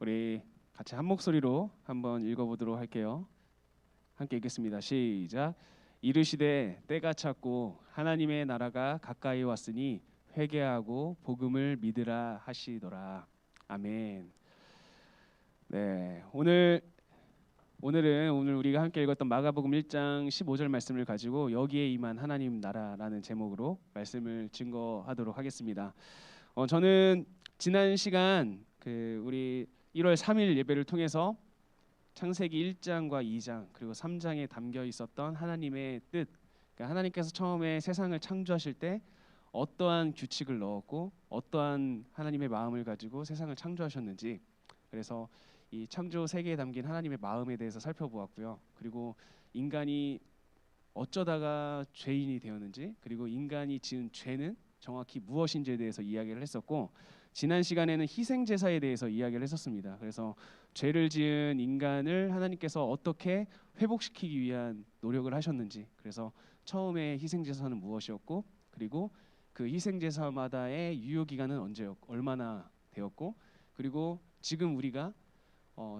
우리 같이 한 목소리로 한번 읽어보도록 할게요. 함께 읽겠습니다. 시작. 이르시되 때가 찼고 하나님의 나라가 가까이 왔으니 회개하고 복음을 믿으라 하시더라. 아멘. 네, 오늘 우리가 함께 읽었던 마가복음 1장 15절 말씀을 가지고 여기에 임한 하나님 나라라는 제목으로 말씀을 증거하도록 하겠습니다. 저는 지난 시간 우리 1월 3일 예배를 통해서 창세기 1장과 2장 그리고 3장에 담겨 있었던 하나님의 뜻, 그러니까 하나님께서 처음에 세상을 창조하실 때 어떠한 규칙을 넣었고 어떠한 하나님의 마음을 가지고 세상을 창조하셨는지, 그래서 이 창조 세계에 담긴 하나님의 마음에 대해서 살펴보았고요. 그리고 인간이 어쩌다가 죄인이 되었는지, 그리고 인간이 지은 죄는 정확히 무엇인지에 대해서 이야기를 했었고, 지난 시간에는 희생 제사에 대해서 이야기를 했었습니다. 그래서 죄를 지은 인간을 하나님께서 어떻게 회복시키기 위한 노력을 하셨는지, 그래서 처음에 희생 제사는 무엇이었고, 그리고 그 희생 제사마다의 유효 기간은 얼마나 되었고, 그리고 지금 우리가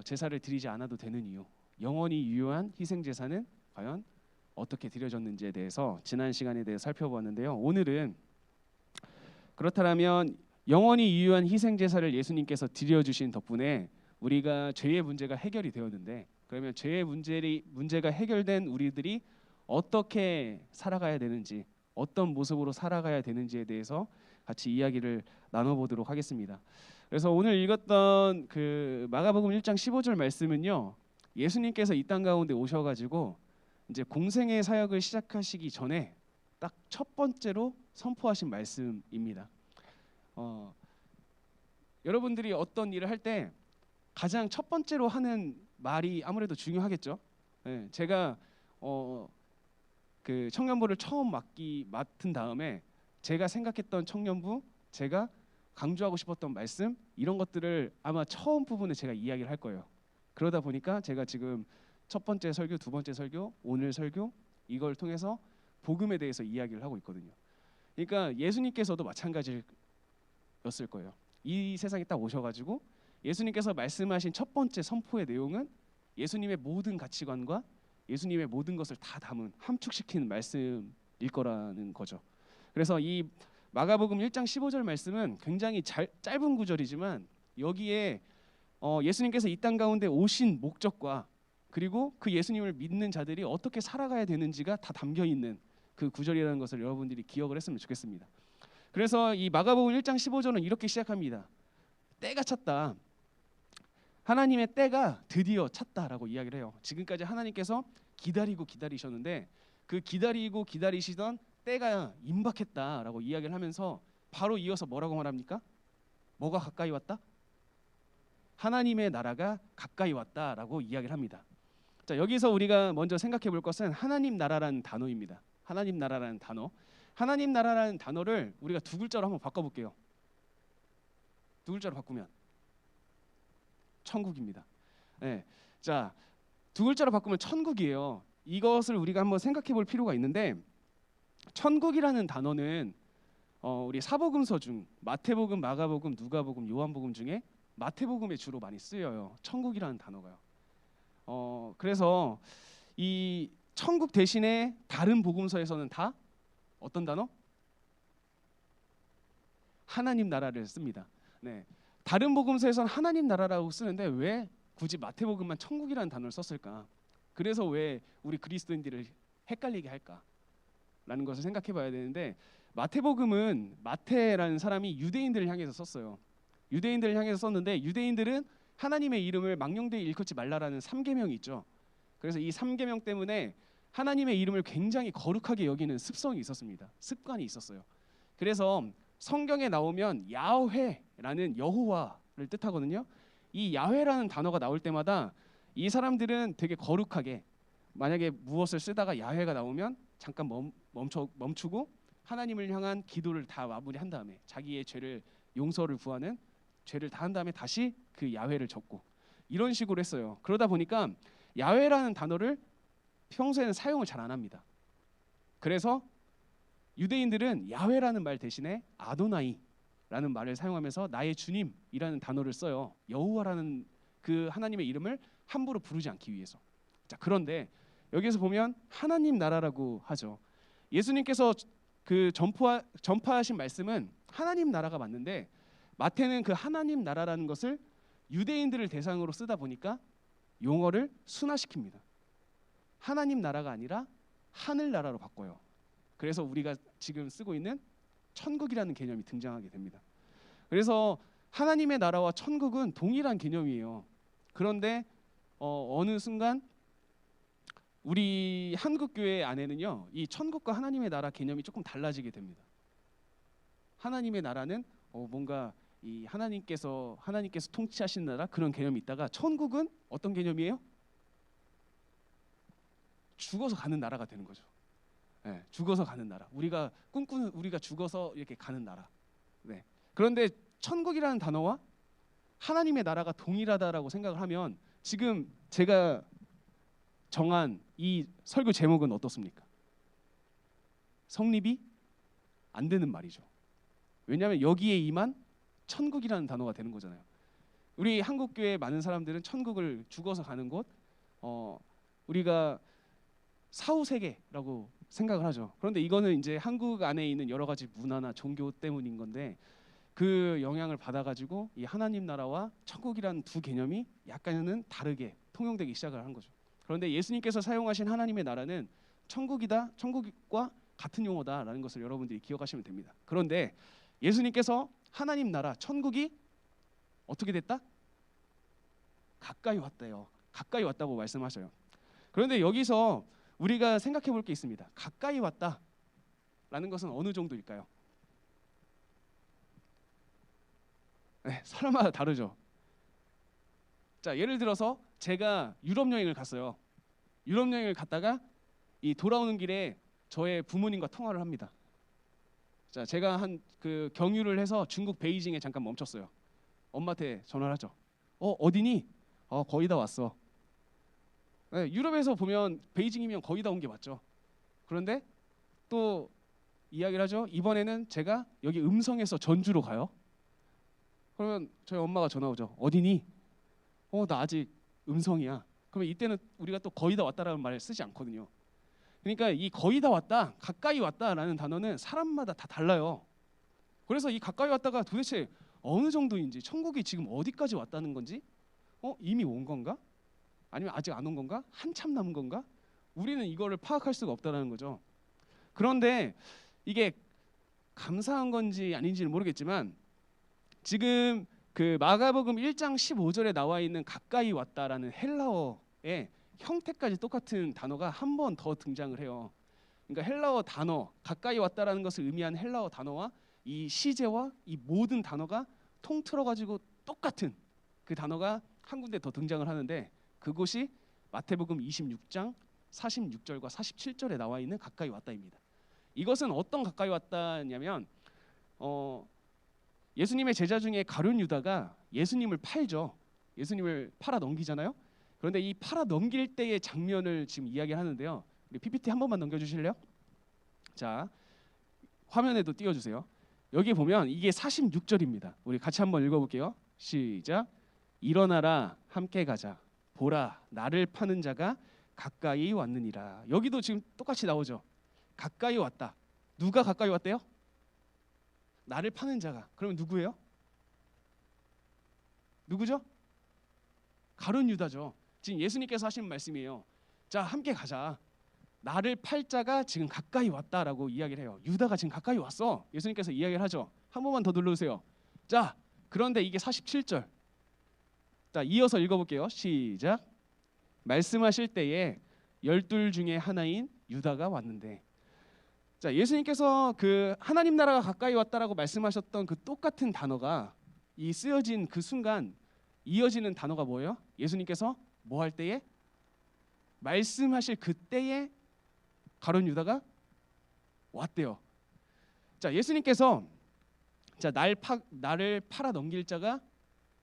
제사를 드리지 않아도 되는 이유, 영원히 유효한 희생 제사는 과연 어떻게 드려졌는지에 대해서 지난 시간에 대해 살펴보았는데요. 오늘은 그렇다면 영원히 유효한 희생 제사를 예수님께서 드려주신 덕분에 우리가 죄의 문제가 해결이 되었는데, 그러면 죄의 문제가 해결된 우리들이 어떻게 살아가야 되는지, 어떤 모습으로 살아가야 되는지에 대해서 같이 이야기를 나눠보도록 하겠습니다. 그래서 오늘 읽었던 그 마가복음 1장 15절 말씀은요, 예수님께서 이 땅 가운데 오셔가지고 이제 공생의 사역을 시작하시기 전에 딱 첫 번째로 선포하신 말씀입니다. 여러분들이 어떤 일을 할 때 가장 첫 번째로 하는 말이 아무래도 중요하겠죠. 네, 제가 그 청년부를 처음 맡은 다음에 제가 생각했던 청년부, 제가 강조하고 싶었던 말씀, 이런 것들을 아마 처음 부분에 제가 이야기를 할 거예요. 그러다 보니까 제가 지금 첫 번째 설교, 두 번째 설교, 오늘 설교, 이걸 통해서 복음에 대해서 이야기를 하고 있거든요. 그러니까 예수님께서도 마찬가지였을 거예요. 이 세상에 딱 오셔가지고 예수님께서 말씀하신 첫 번째 선포의 내용은 예수님의 모든 가치관과 예수님의 모든 것을 다 담은, 함축시키는 말씀일 거라는 거죠. 그래서 이 마가복음 1장 15절 말씀은 굉장히 짧은 구절이지만 여기에 예수님께서 이 땅 가운데 오신 목적과 그리고 그 예수님을 믿는 자들이 어떻게 살아가야 되는지가 다 담겨 있는 그 구절이라는 것을 여러분들이 기억을 했으면 좋겠습니다. 그래서 이 마가복음 1장 15절은 이렇게 시작합니다. 때가 찼다. 하나님의 때가 드디어 찼다라고 이야기를 해요. 지금까지 하나님께서 기다리셨는데 그 기다리고 기다리시던 때가 임박했다라고 이야기를 하면서 바로 이어서 뭐라고 말합니까? 뭐가 가까이 왔다? 하나님의 나라가 가까이 왔다라고 이야기를 합니다. 자, 여기서 우리가 먼저 생각해 볼 것은 하나님 나라라는 단어입니다. 하나님 나라라는 단어. 하나님 나라라는 단어를 우리가 두 글자로 한번 바꿔볼게요. 두 글자로 바꾸면 천국입니다. 네. 자, 두 글자로 바꾸면 천국이에요. 이것을 우리가 한번 생각해 볼 필요가 있는데, 천국이라는 단어는 우리 사복음서 중 마태복음, 마가복음, 누가복음, 요한복음 중에 마태복음에 주로 많이 쓰여요. 천국이라는 단어가요. 그래서 이 천국 대신에 다른 복음서에서는 다 어떤 단어? 하나님 나라를 씁니다. 네. 다른 복음서에서는 하나님 나라라고 쓰는데 왜 굳이 마태복음만 천국이라는 단어를 썼을까? 그래서 왜 우리 그리스도인들을 헷갈리게 할까? 라는 것을 생각해 봐야 되는데, 마태복음은 마태라는 사람이 유대인들을 향해서 썼어요. 유대인들을 향해서 썼는데 유대인들은 하나님의 이름을 망령되이 일컫지 말라라는 3계명이 있죠. 그래서 이 3계명 때문에 하나님의 이름을 굉장히 거룩하게 여기는 습성이 있었습니다. 습관이 있었어요. 그래서 성경에 나오면 야훼라는 여호와를 뜻하거든요. 이 야훼라는 단어가 나올 때마다 이 사람들은 되게 거룩하게, 만약에 무엇을 쓰다가 야훼가 나오면 잠깐 멈추고 하나님을 향한 기도를 다 마무리한 다음에 자기의 죄를 용서를 구하는, 죄를 다 한 다음에 다시 그 야훼를 적고 이런 식으로 했어요. 그러다 보니까 야훼라는 단어를 평소에는 사용을 잘 안 합니다. 그래서 유대인들은 야훼라는 말 대신에 아도나이라는 말을 사용하면서 나의 주님이라는 단어를 써요. 여호와라는 그 하나님의 이름을 함부로 부르지 않기 위해서. 자, 그런데 여기서 보면 하나님 나라라고 하죠. 예수님께서 그 전파하신 말씀은 하나님 나라가 맞는데 마태는 그 하나님 나라라는 것을 유대인들을 대상으로 쓰다 보니까 용어를 순화시킵니다. 하나님 나라가 아니라 하늘 나라로 바꿔요. 그래서 우리가 지금 쓰고 있는 천국이라는 개념이 등장하게 됩니다. 그래서 하나님의 나라와 천국은 동일한 개념이에요. 그런데 어느 순간 우리 한국교회 안에는요, 이 천국과 하나님의 나라 개념이 조금 달라지게 됩니다. 하나님의 나라는 뭔가 이 하나님께서 통치하시는 나라 그런 개념이 있다가 천국은 어떤 개념이에요? 죽어서 가는 나라가 되는 거죠. 네, 죽어서 가는 나라. 우리가 꿈꾸는, 우리가 죽어서 이렇게 가는 나라. 네. 그런데 천국이라는 단어와 하나님의 나라가 동일하다라고 생각을 하면 지금 제가 정한 이 설교 제목은 어떻습니까? 성립이 안 되는 말이죠. 왜냐하면 여기에 임한 천국이라는 단어가 되는 거잖아요. 우리 한국교회 많은 사람들은 천국을 죽어서 가는 곳, 우리가 사후세계라고 생각을 하죠. 그런데 이거는 이제 한국 안에 있는 여러 가지 문화나 종교 때문인 건데 그 영향을 받아가지고 이 하나님 나라와 천국이라는 두 개념이 약간은 다르게 통용되기 시작을 한 거죠. 그런데 예수님께서 사용하신 하나님의 나라는 천국이다, 천국과 같은 용어다라는 것을 여러분들이 기억하시면 됩니다. 그런데 예수님께서 하나님 나라, 천국이 어떻게 됐다? 가까이 왔대요. 가까이 왔다고 말씀하셔요. 그런데 여기서 우리가 생각해 볼 게 있습니다. 가까이 왔다라는 것은 어느 정도일까요? 네, 사람마다 다르죠. 자, 예를 들어서 제가 유럽 여행을 갔어요. 유럽 여행을 갔다가 이 돌아오는 길에 저의 부모님과 통화를 합니다. 자, 제가 한 그 경유를 해서 중국 베이징에 잠깐 멈췄어요. 엄마한테 전화를 하죠. 어디니? 거의 다 왔어. 네, 유럽에서 보면 베이징이면 거의 다 온 게 맞죠. 그런데 또 이야기를 하죠. 이번에는 제가 여기 음성에서 전주로 가요. 그러면 저희 엄마가 전화 오죠. 어디니? 나 아직 음성이야. 그러면 이때는 우리가 또 거의 다 왔다라는 말을 쓰지 않거든요. 그러니까 이 거의 다 왔다, 가까이 왔다라는 단어는 사람마다 다 달라요. 그래서 이 가까이 왔다가 도대체 어느 정도인지, 천국이 지금 어디까지 왔다는 건지, 이미 온 건가? 아니면 아직 안 온 건가? 한참 남은 건가? 우리는 이거를 파악할 수가 없다는 거죠. 그런데 이게 감사한 건지 아닌지는 모르겠지만 지금 그 마가복음 1장 15절에 나와 있는 가까이 왔다라는 헬라어의 형태까지 똑같은 단어가 한 번 더 등장을 해요. 그러니까 헬라어 단어, 가까이 왔다라는 것을 의미하는 헬라어 단어와 이 시제와 이 모든 단어가 통틀어 가지고 똑같은 그 단어가 한 군데 더 등장을 하는데 그곳이 마태복음 26장 46절과 47절에 나와 있는 가까이 왔다입니다. 이것은 어떤 가까이 왔다냐면 예수님의 제자 중에 가룟 유다가 예수님을 팔죠. 예수님을 팔아 넘기잖아요. 그런데 이 팔아 넘길 때의 장면을 지금 이야기를 하는데요. 우리 PPT 한 번만 넘겨주실래요? 자, 화면에도 띄워주세요. 여기 보면 이게 46절입니다. 우리 같이 한번 읽어볼게요. 시작. 일어나라 함께 가자. 보라 나를 파는 자가 가까이 왔느니라. 여기도 지금 똑같이 나오죠. 가까이 왔다. 누가 가까이 왔대요? 나를 파는 자가. 그러면 누구예요? 누구죠? 가룟 유다죠. 지금 예수님께서 하신 말씀이에요. 자, 함께 가자. 나를 팔 자가 지금 가까이 왔다라고 이야기를 해요. 유다가 지금 가까이 왔어. 예수님께서 이야기를 하죠. 한 번만 더 눌러주세요. 자, 그런데 이게 47절. 자, 이어서 읽어볼게요. 시작. 말씀하실 때에 12 중에 하나인 유다가 왔는데. 자, 예수님께서 그 하나님 나라가 가까이 왔다라고 말씀하셨던 그 똑같은 단어가 이 쓰여진 그 순간 이어지는 단어가 뭐예요? 예수님께서 뭐 할 때에? 말씀하실 그때에 가룟 유다가 왔대요. 자, 예수님께서 자, 나를 팔아 넘길 자가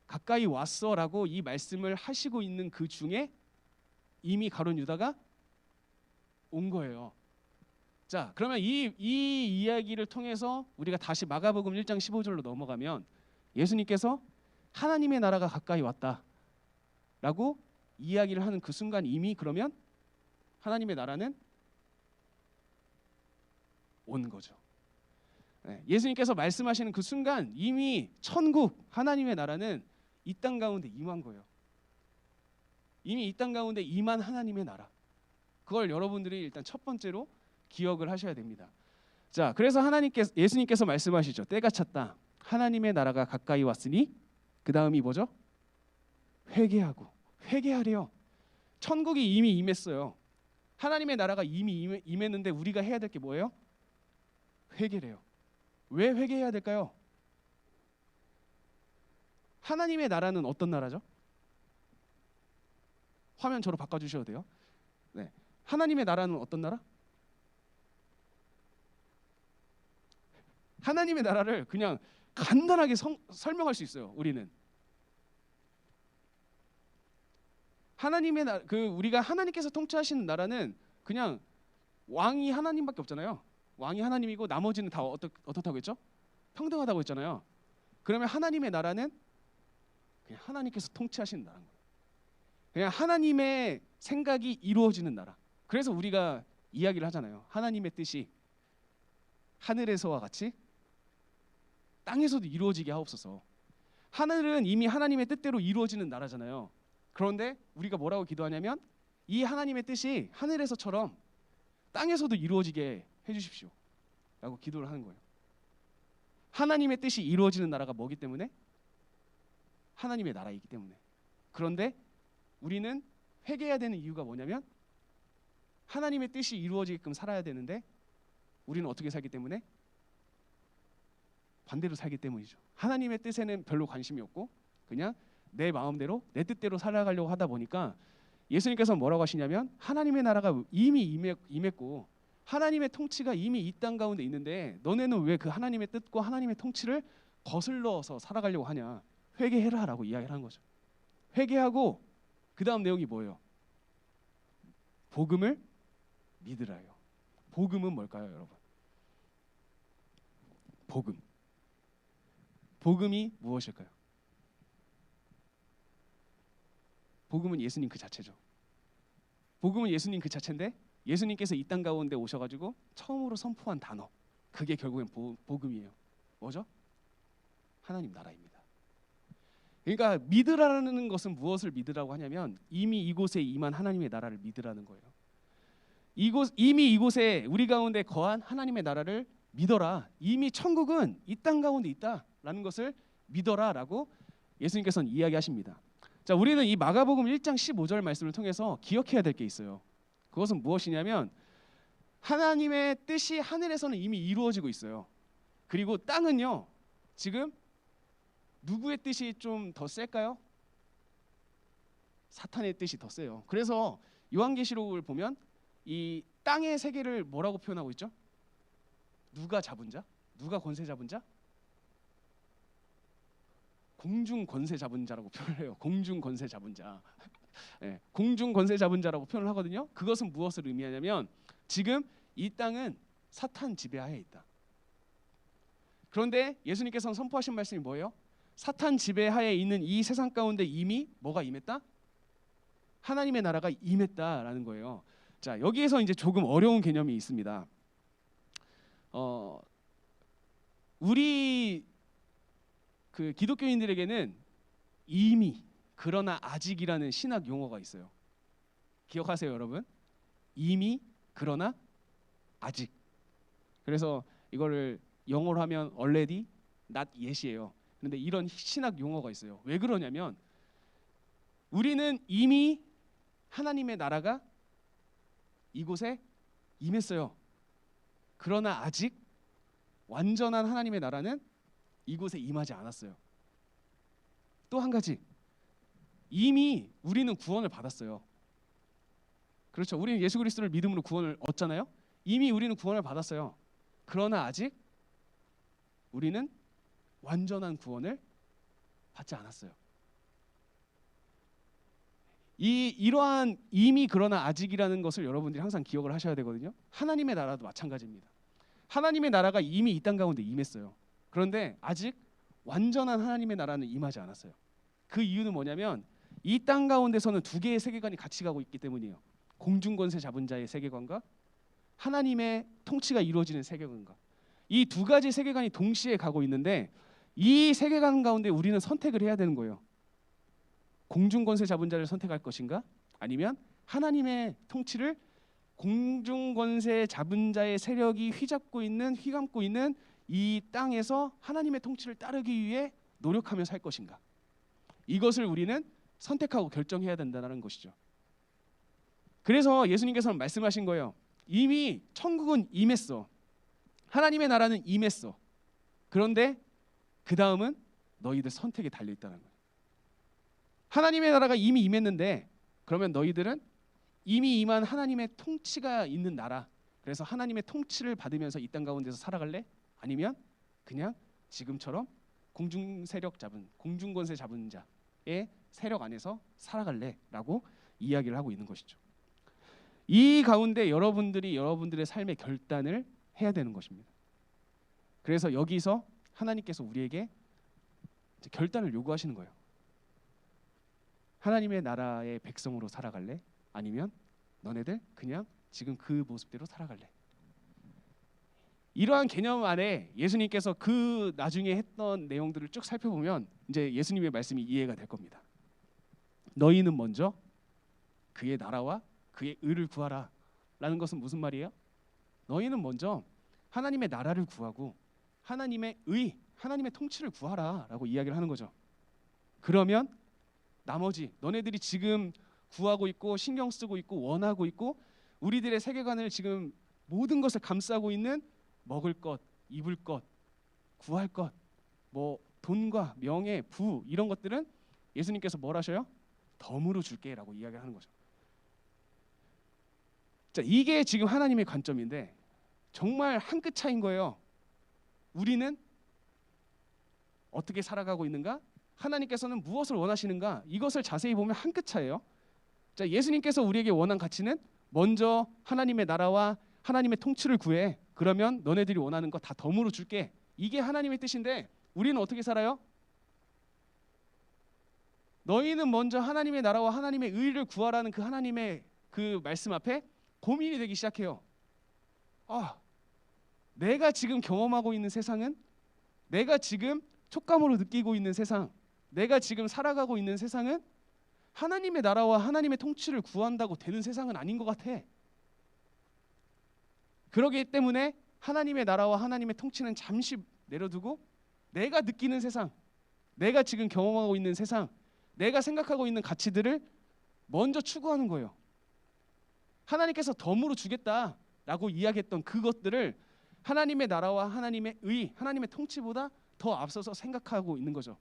가까이 왔어라고 이 말씀을 하시고 있는 그 중에 이미 가룟 유다가 온 거예요. 자, 그러면 이 이야기를 통해서 우리가 다시 마가복음 1장 15절로 넘어가면 예수님께서 하나님의 나라가 가까이 왔다. 라고 이야기를 하는 그 순간 이미 그러면 하나님의 나라는 온 거죠. 예수님께서 말씀하시는 그 순간 이미 천국 하나님의 나라는 이 땅 가운데 임한 거예요. 이미 이 땅 가운데 임한 하나님의 나라. 그걸 여러분들이 일단 첫 번째로 기억을 하셔야 됩니다. 자, 그래서 예수님께서 말씀하시죠. 때가 찼다. 하나님의 나라가 가까이 왔으니 그 다음이 뭐죠? 회개하고. 회개하래요. 천국이 이미 임했어요. 하나님의 나라가 이미 임했는데 우리가 해야 될 게 뭐예요? 회개래요. 왜 회개해야 될까요? 하나님의 나라는 어떤 나라죠? 화면 저로 바꿔주셔도 돼요. 네. 하나님의 나라는 어떤 나라? 하나님의 나라를 그냥 간단하게 설명할 수 있어요. 우리는 하나님의 우리가 하나님께서 통치하시는 나라는 그냥 왕이 하나님밖에 없잖아요. 왕이 하나님이고 나머지는 다 어떻다고 했죠? 평등하다고 했잖아요. 그러면 하나님의 나라는 그냥 하나님께서 통치하시는 나라인 거예요. 그냥 하나님의 생각이 이루어지는 나라. 그래서 우리가 이야기를 하잖아요. 하나님의 뜻이 하늘에서와 같이 땅에서도 이루어지게 하옵소서. 하늘은 이미 하나님의 뜻대로 이루어지는 나라잖아요. 그런데 우리가 뭐라고 기도하냐면 이 하나님의 뜻이 하늘에서처럼 땅에서도 이루어지게 해주십시오 라고 기도를 하는 거예요. 하나님의 뜻이 이루어지는 나라가 뭐기 때문에? 하나님의 나라이기 때문에. 그런데 우리는 회개해야 되는 이유가 뭐냐면 하나님의 뜻이 이루어지게끔 살아야 되는데 우리는 어떻게 살기 때문에? 반대로 살기 때문이죠. 하나님의 뜻에는 별로 관심이 없고 그냥 내 마음대로 내 뜻대로 살아가려고 하다 보니까 예수님께서 뭐라고 하시냐면 하나님의 나라가 이미 임했고 하나님의 통치가 이미 이 땅 가운데 있는데 너네는 왜 그 하나님의 뜻과 하나님의 통치를 거슬러서 살아가려고 하냐. 회개해라 라고 이야기를 하는 거죠. 회개하고 그 다음 내용이 뭐예요? 복음을 믿으라요. 복음은 뭘까요, 여러분? 복음. 복음이 무엇일까요? 복음은 예수님 그 자체죠. 복음은 예수님 그 자체인데 예수님께서 이 땅 가운데 오셔가지고 처음으로 선포한 단어, 그게 결국엔 복음이에요. 뭐죠? 하나님 나라입니다. 그러니까 믿으라는 것은 무엇을 믿으라고 하냐면 이미 이곳에 임한 하나님의 나라를 믿으라는 거예요. 이미 이곳에 우리 가운데 거한 하나님의 나라를 믿어라. 이미 천국은 이 땅 가운데 있다라는 것을 믿어라라고 예수님께서는 이야기하십니다. 자, 우리는 이 마가복음 1장 15절 말씀을 통해서 기억해야 될 게 있어요. 그것은 무엇이냐면 하나님의 뜻이 하늘에서는 이미 이루어지고 있어요. 그리고 땅은요. 지금 누구의 뜻이 좀 더 셀까요? 사탄의 뜻이 더 세요. 그래서 요한계시록을 보면 이 땅의 세계를 뭐라고 표현하고 있죠? 누가 잡은 자? 누가 권세 잡은 자? 공중 권세 잡은 자라고 표현을 해요. 공중 권세 잡은 자. 네, 공중 권세 잡은 자라고 표현을 하거든요. 그것은 무엇을 의미하냐면 지금 이 땅은 사탄 지배하에 있다. 그런데 예수님께서는 선포하신 말씀이 뭐예요? 사탄 지배하에 있는 이 세상 가운데 이미 뭐가 임했다? 하나님의 나라가 임했다라는 거예요. 자, 여기에서 이제 조금 어려운 개념이 있습니다. 우리 그 기독교인들에게는 이미 그러나 아직이라는 신학 용어가 있어요. 기억하세요, 여러분? 이미 그러나 아직. 그래서 이거를 영어로 하면 already, not yet이에요. 그런데 이런 신학 용어가 있어요. 왜 그러냐면 우리는 이미 하나님의 나라가 이곳에 임했어요. 그러나 아직 완전한 하나님의 나라는 이곳에 임하지 않았어요. 또 한 가지, 이미 우리는 구원을 받았어요. 그렇죠. 우리는 예수 그리스도를 믿음으로 구원을 얻잖아요. 이미 우리는 구원을 받았어요. 그러나 아직 우리는 완전한 구원을 받지 않았어요. 이러한 이미 그러나 아직이라는 것을 여러분들이 항상 기억을 하셔야 되거든요. 하나님의 나라도 마찬가지입니다. 하나님의 나라가 이미 이 땅 가운데 임했어요. 그런데 아직 완전한 하나님의 나라는 임하지 않았어요. 그 이유는 뭐냐면 이 땅 가운데서는 두 개의 세계관이 같이 가고 있기 때문이에요. 공중권세 잡은 자의 세계관과 하나님의 통치가 이루어지는 세계관과 이 두 가지 세계관이 동시에 가고 있는데 이 세계관 가운데 우리는 선택을 해야 되는 거예요. 공중권세 잡은 자를 선택할 것인가? 아니면 하나님의 통치를 공중권세 잡은 자의 세력이 휘감고 있는 이 땅에서 하나님의 통치를 따르기 위해 노력하며 살 것인가? 이것을 우리는 선택하고 결정해야 된다는 것이죠. 그래서 예수님께서는 말씀하신 거예요. 이미 천국은 임했어. 하나님의 나라는 임했어. 그런데 그 다음은 너희들 선택에 달려 있다는 거예요. 하나님의 나라가 이미 임했는데 그러면 너희들은 이미 임한 하나님의 통치가 있는 나라, 그래서 하나님의 통치를 받으면서 이 땅 가운데서 살아갈래? 아니면 그냥 지금처럼 공중권세 잡은 자의 세력 안에서 살아갈래? 라고 이야기를 하고 있는 것이죠. 이 가운데 여러분들의 삶의 결단을 해야 되는 것입니다. 그래서 여기서 하나님께서 우리에게 결단을 요구하시는 거예요. 하나님의 나라의 백성으로 살아갈래? 아니면 너네들 그냥 지금 그 모습대로 살아갈래? 이러한 개념 안에 예수님께서 그 나중에 했던 내용들을 쭉 살펴보면 이제 예수님의 말씀이 이해가 될 겁니다. 너희는 먼저 그의 나라와 그의 의를 구하라 라는 것은 무슨 말이에요? 너희는 먼저 하나님의 나라를 구하고 하나님의 의, 하나님의 통치를 구하라 라고 이야기를 하는 거죠. 그러면 나머지 너네들이 지금 구하고 있고 신경 쓰고 있고 원하고 있고 우리들의 세계관을 지금 모든 것을 감싸고 있는 먹을 것, 입을 것, 구할 것, 뭐 돈과 명예, 부 이런 것들은 예수님께서 뭘 하셔요? 덤으로 줄게라고 이야기하는 거죠. 자, 이게 지금 하나님의 관점인데 정말 한 끗 차이인 거예요. 우리는 어떻게 살아가고 있는가? 하나님께서는 무엇을 원하시는가? 이것을 자세히 보면 한 끗 차이예요. 자, 예수님께서 우리에게 원한 가치는 먼저 하나님의 나라와 하나님의 통치를 구해. 그러면 너네들이 원하는 거 다 덤으로 줄게. 이게 하나님의 뜻인데 우리는 어떻게 살아요? 너희는 먼저 하나님의 나라와 하나님의 의를 구하라는 그 하나님의 그 말씀 앞에 고민이 되기 시작해요. 내가 지금 경험하고 있는 세상은, 내가 지금 촉감으로 느끼고 있는 세상, 내가 지금 살아가고 있는 세상은 하나님의 나라와 하나님의 통치를 구한다고 되는 세상은 아닌 것 같아. 그러기 때문에 하나님의 나라와 하나님의 통치는 잠시 내려두고 내가 느끼는 세상, 내가 지금 경험하고 있는 세상, 내가 생각하고 있는 가치들을 먼저 추구하는 거예요. 하나님께서 덤으로 주겠다라고 이야기했던 그것들을 하나님의 나라와 하나님의 의, 하나님의 통치보다 더 앞서서 생각하고 있는 거죠.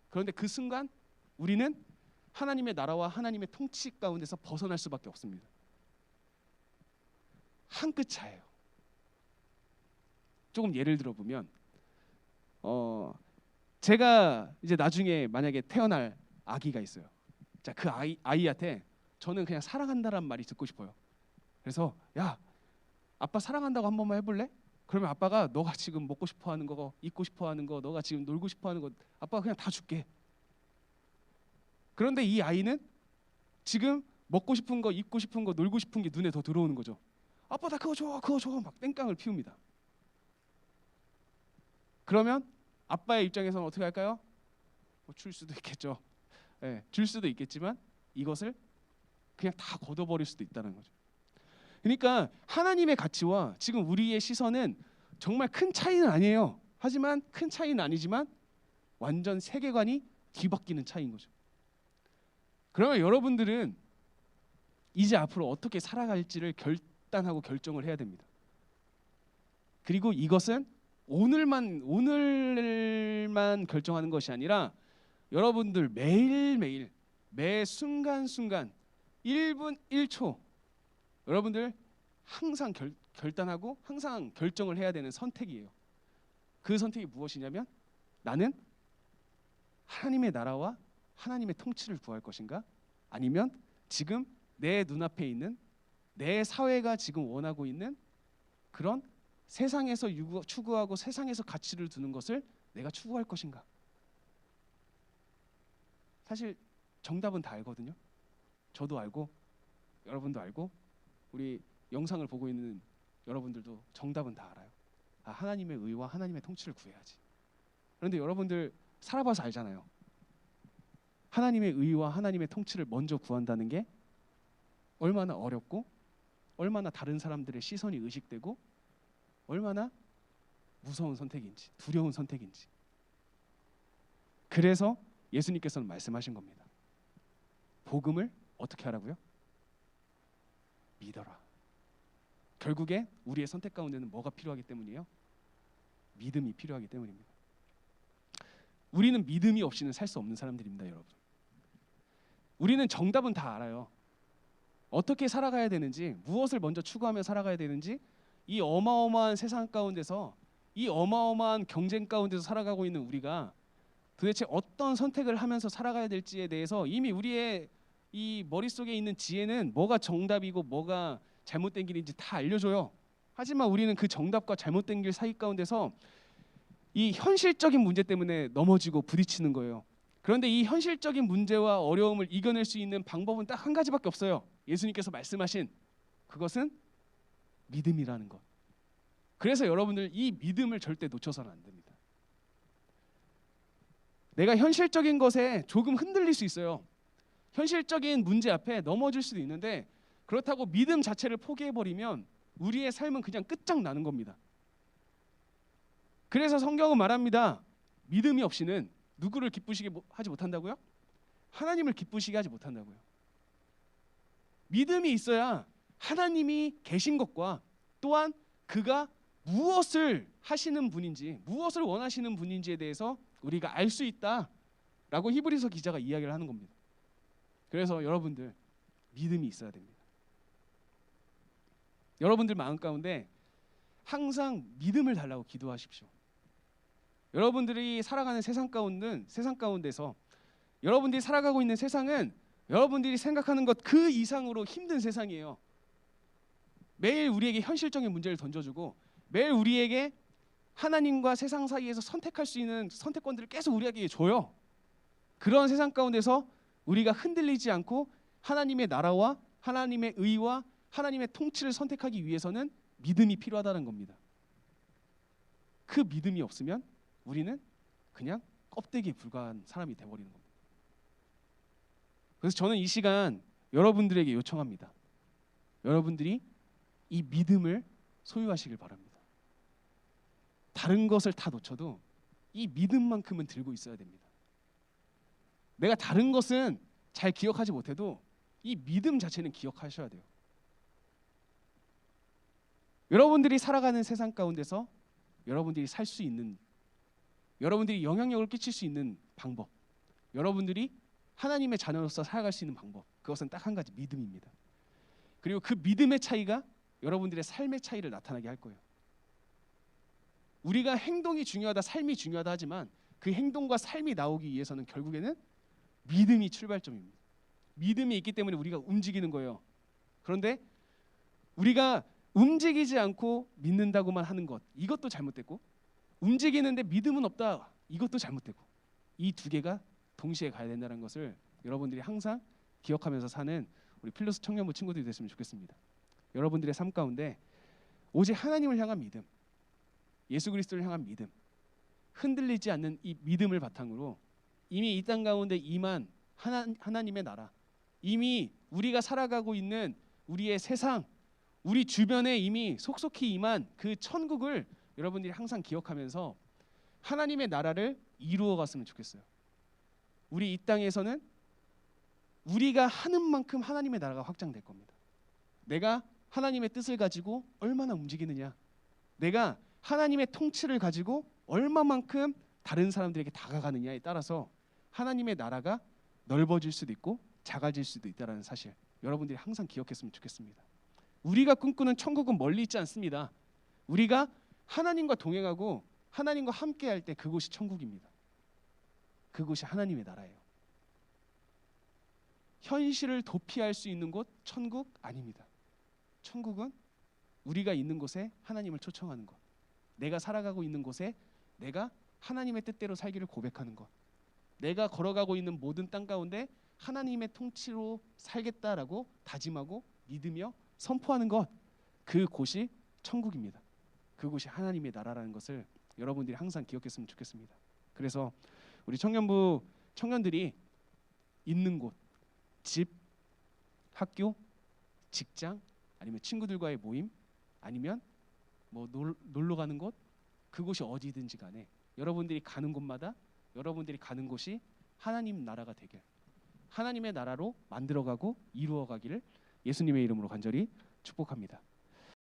그런데 그 순간 우리는 하나님의 나라와 하나님의 통치 가운데서 벗어날 수밖에 없습니다. 한 끗 차이예요. 조금 예를 들어보면 제가 이제 나중에 만약에 태어날 아기가 있어요. 자, 그 아이한테 저는 그냥 사랑한다란 말이 듣고 싶어요. 그래서 야, 아빠 사랑한다고 한 번만 해볼래? 그러면 아빠가 너가 지금 먹고 싶어하는 거, 입고 싶어하는 거, 너가 지금 놀고 싶어하는 거 아빠가 그냥 다 줄게. 그런데 이 아이는 지금 먹고 싶은 거, 입고 싶은 거, 놀고 싶은 게 눈에 더 들어오는 거죠. 아빠 나 그거 줘, 그거 줘, 막 땡깡을 피웁니다. 그러면 아빠의 입장에서는 어떻게 할까요? 줄 수도 있겠죠. 네, 줄 수도 있겠지만 이것을 그냥 다 걷어버릴 수도 있다는 거죠. 그러니까 하나님의 가치와 지금 우리의 시선은 정말 큰 차이는 아니에요. 하지만 큰 차이는 아니지만 완전 세계관이 뒤바뀌는 차이인 거죠. 그러면 여러분들은 이제 앞으로 어떻게 살아갈지를 결단하고 결정을 해야 됩니다. 그리고 이것은 오늘만 결정하는 것이 아니라 여러분들 매일매일 매 순간순간 1분 1초 여러분들 항상 결단하고 항상 결정을 해야 되는 선택이에요. 그 선택이 무엇이냐면 나는 하나님의 나라와 하나님의 통치를 구할 것인가? 아니면 지금 내 눈앞에 있는 내 사회가 지금 원하고 있는 그런 세상에서 추구하고 세상에서 가치를 두는 것을 내가 추구할 것인가? 사실 정답은 다 알거든요. 저도 알고 여러분도 알고 우리 영상을 보고 있는 여러분들도 정답은 다 알아요. 아, 하나님의 의와 하나님의 통치를 구해야지. 그런데 여러분들 살아봐서 알잖아요. 하나님의 의와 하나님의 통치를 먼저 구한다는 게 얼마나 어렵고 얼마나 다른 사람들의 시선이 의식되고 얼마나 무서운 선택인지, 두려운 선택인지. 그래서 예수님께서는 말씀하신 겁니다. 복음을 어떻게 하라고요? 믿어라. 결국에 우리의 선택 가운데는 뭐가 필요하기 때문이에요? 믿음이 필요하기 때문입니다. 우리는 믿음이 없이는 살 수 없는 사람들입니다, 여러분. 우리는 정답은 다 알아요. 어떻게 살아가야 되는지, 무엇을 먼저 추구하며 살아가야 되는지, 이 어마어마한 세상 가운데서, 이 어마어마한 경쟁 가운데서 살아가고 있는 우리가 도대체 어떤 선택을 하면서 살아가야 될지에 대해서 이미 우리의 이 머릿속에 있는 지혜는 뭐가 정답이고 뭐가 잘못된 길인지 다 알려줘요. 하지만 우리는 그 정답과 잘못된 길 사이 가운데서 이 현실적인 문제 때문에 넘어지고 부딪히는 거예요. 그런데 이 현실적인 문제와 어려움을 이겨낼 수 있는 방법은 딱 한 가지밖에 없어요. 예수님께서 말씀하신 그것은 믿음이라는 것. 그래서 여러분들 이 믿음을 절대 놓쳐서는 안 됩니다. 내가 현실적인 것에 조금 흔들릴 수 있어요. 현실적인 문제 앞에 넘어질 수도 있는데 그렇다고 믿음 자체를 포기해버리면 우리의 삶은 그냥 끝장나는 겁니다. 그래서 성경은 말합니다. 믿음이 없이는 누구를 기쁘시게 하지 못한다고요? 하나님을 기쁘시게 하지 못한다고요. 믿음이 있어야 하나님이 계신 것과 또한 그가 무엇을 하시는 분인지, 무엇을 원하시는 분인지에 대해서 우리가 알 수 있다라고 히브리서 기자가 이야기를 하는 겁니다. 그래서 여러분들 믿음이 있어야 됩니다. 여러분들 마음 가운데 항상 믿음을 달라고 기도하십시오. 여러분들이 살아가는 세상 가운데서 여러분들이 살아가고 있는 세상은 여러분들이 생각하는 것 그 이상으로 힘든 세상이에요. 매일 우리에게 현실적인 문제를 던져주고 매일 우리에게 하나님과 세상 사이에서 선택할 수 있는 선택권들을 계속 우리에게 줘요. 그런 세상 가운데서 우리가 흔들리지 않고 하나님의 나라와 하나님의 의와 하나님의 통치를 선택하기 위해서는 믿음이 필요하다는 겁니다. 그 믿음이 없으면 우리는 그냥 껍데기에 불과한 사람이 되어버리는 겁니다. 그래서 저는 이 시간 여러분들에게 요청합니다. 여러분들이 이 믿음을 소유하시길 바랍니다. 다른 것을 다 놓쳐도 이 믿음만큼은 들고 있어야 됩니다. 내가 다른 것은 잘 기억하지 못해도 이 믿음 자체는 기억하셔야 돼요. 여러분들이 살아가는 세상 가운데서 여러분들이 살 수 있는, 여러분들이 영향력을 끼칠 수 있는 방법, 여러분들이 하나님의 자녀로서 살아갈 수 있는 방법, 그것은 딱 한 가지, 믿음입니다. 그리고 그 믿음의 차이가 여러분들의 삶의 차이를 나타나게 할 거예요. 우리가 행동이 중요하다, 삶이 중요하다 하지만 그 행동과 삶이 나오기 위해서는 결국에는 믿음이 출발점입니다. 믿음이 있기 때문에 우리가 움직이는 거예요. 그런데 우리가 움직이지 않고 믿는다고만 하는 것, 이것도 잘못됐고, 움직이는데 믿음은 없다, 이것도 잘못되고, 이 두 개가 동시에 가야 된다는 것을 여러분들이 항상 기억하면서 사는 우리 필로스 청년부 친구들이 됐으면 좋겠습니다. 여러분들의 삶 가운데 오직 하나님을 향한 믿음, 예수 그리스도를 향한 믿음, 흔들리지 않는 이 믿음을 바탕으로 이미 이 땅 가운데 임한 하나님의 나라, 이미 우리가 살아가고 있는 우리의 세상, 우리 주변에 이미 속속히 임한 그 천국을 여러분들이 항상 기억하면서 하나님의 나라를 이루어 갔으면 좋겠어요. 우리 이 땅에서는 우리가 하는 만큼 하나님의 나라가 확장될 겁니다. 내가 하나님의 뜻을 가지고 얼마나 움직이느냐, 내가 하나님의 통치를 가지고 얼마만큼 다른 사람들에게 다가가느냐에 따라서 하나님의 나라가 넓어질 수도 있고 작아질 수도 있다는 사실, 여러분들이 항상 기억했으면 좋겠습니다. 우리가 꿈꾸는 천국은 멀리 있지 않습니다. 우리가 하나님과 동행하고 하나님과 함께할 때 그곳이 천국입니다. 그곳이 하나님의 나라예요. 현실을 도피할 수 있는 곳 천국 아닙니다. 천국은 우리가 있는 곳에 하나님을 초청하는 것, 내가 살아가고 있는 곳에 내가 하나님의 뜻대로 살기를 고백하는 것, 내가 걸어가고 있는 모든 땅 가운데 하나님의 통치로 살겠다라고 다짐하고 믿으며 선포하는 것, 그곳이 천국입니다. 그곳이 하나님의 나라라는 것을 여러분들이 항상 기억했으면 좋겠습니다. 그래서 우리 청년부 청년들이 있는 곳, 집, 학교, 직장, 아니면 친구들과의 모임, 아니면 뭐 놀러 가는 곳, 그곳이 어디든지 간에 여러분들이 가는 곳마다 여러분들이 가는 곳이 하나님 나라가 되길, 하나님의 나라로 만들어가고 이루어가기를 예수님의 이름으로 간절히 축복합니다.